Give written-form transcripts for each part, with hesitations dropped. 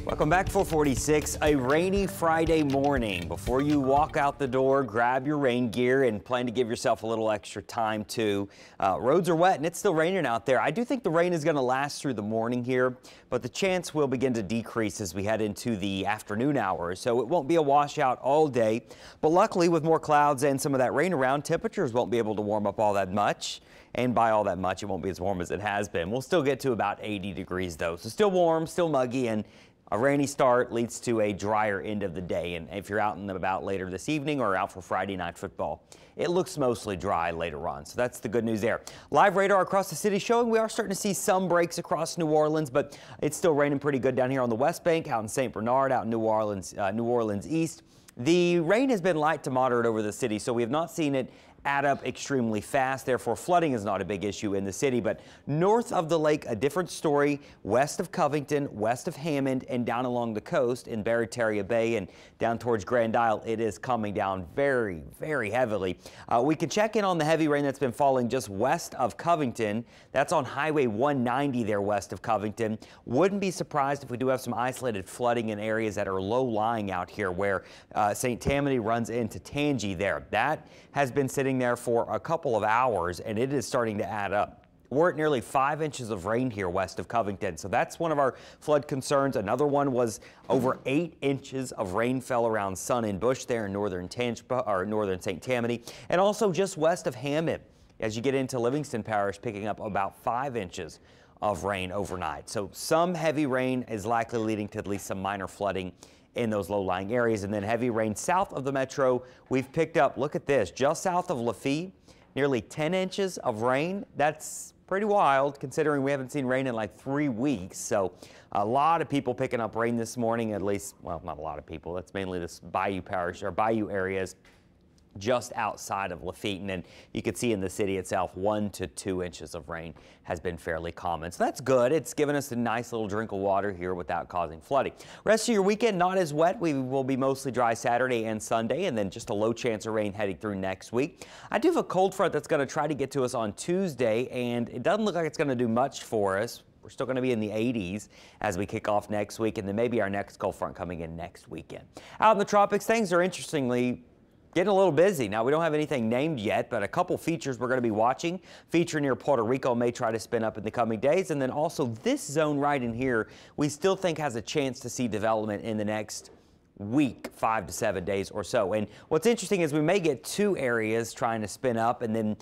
Welcome back, 446, a rainy Friday morning. Before you walk out the door, grab your rain gear and plan to give yourself a little extra time too. Roads are wet and it's still raining out there. I do think the rain is going to last through the morning here, but the chance will begin to decrease as we head into the afternoon hours. So it won't be a washout all day, but luckily with more clouds and some of that rain around, temperatures won't be able to warm up all that much. And by all that much, it won't be as warm as it has been. We'll still get to about 80 degrees though. So still warm, still muggy, and a rainy start leads to a drier end of the day. And if you're out and about later this evening or out for Friday night football, it looks mostly dry later on. So that's the good news there. Live radar across the city showing we are starting to see some breaks across New Orleans, but it's still raining pretty good down here on the West Bank, out in St. Bernard, out in New Orleans East. The rain has been light to moderate over the city, so we have not seen it add up extremely fast. Therefore, flooding is not a big issue in the city. But north of the lake, a different story. West of Covington, west of Hammond, and down along the coast in Barataria Bay and down towards Grand Isle, it is coming down very, very heavily. We can check in on the heavy rain that's been falling just west of Covington. That's on Highway 190 there west of Covington. Wouldn't be surprised if we do have some isolated flooding in areas that are low-lying out here where St. Tammany runs into Tangi there. That has been sitting there for a couple of hours, and it is starting to add up. We're at nearly 5 inches of rain here west of Covington, so that's one of our flood concerns. Another one was over 8 inches of rain fell around Sun and Bush there in northern St. Tammany, and also just west of Hammond as you get into Livingston Parish, picking up about 5 inches of rain overnight. So some heavy rain is likely leading to at least some minor flooding in those low-lying areas. And then heavy rain south of the metro. We've picked up, look at this, just south of Lafitte, nearly 10 inches of rain. That's pretty wild considering we haven't seen rain in like 3 weeks. So a lot of people picking up rain this morning, at least, well, not a lot of people. That's mainly this Bayou Parish or Bayou areas just outside of Lafitte, and then you can see in the city itself 1 to 2 inches of rain has been fairly common. So that's good. It's given us a nice little drink of water here without causing flooding. Rest of your weekend not as wet. We will be mostly dry Saturday and Sunday, and then just a low chance of rain heading through next week. I do have a cold front that's going to try to get to us on Tuesday, and it doesn't look like it's going to do much for us. We're still going to be in the 80s as we kick off next week, and then maybe our next cold front coming in next weekend. Out in the tropics, things are interestingly getting a little busy. Now, we don't have anything named yet, but a couple features we're going to be watching. Feature near Puerto Rico may try to spin up in the coming days. And then also this zone right in here, we still think has a chance to see development in the next week, 5 to 7 days or so. And what's interesting is we may get 2 areas trying to spin up and then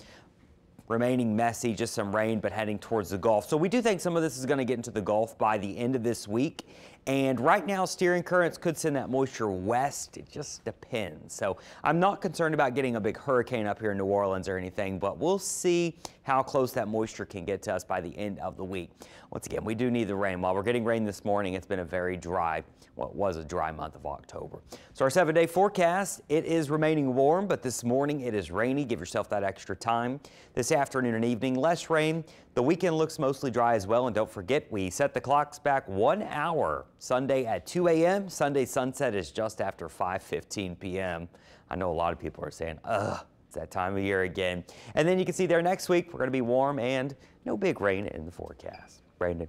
remaining messy, just some rain, but heading towards the Gulf. So we do think some of this is going to get into the Gulf by the end of this week. And right now, steering currents could send that moisture west. It just depends. So I'm not concerned about getting a big hurricane up here in New Orleans or anything, but we'll see how close that moisture can get to us by the end of the week. Once again, we do need the rain. While we're getting rain this morning, it's been a very dry, well, it was a dry month of October. So our 7-day forecast, it is remaining warm, but this morning it is rainy. Give yourself that extra time. This afternoon and evening, less rain. The weekend looks mostly dry as well. And don't forget, we set the clocks back 1 hour. Sunday at 2 a.m. Sunday sunset is just after 5:15 p.m. I know a lot of people are saying, ugh, it's that time of year again. And then you can see there next week, we're going to be warm and no big rain in the forecast. Brandon.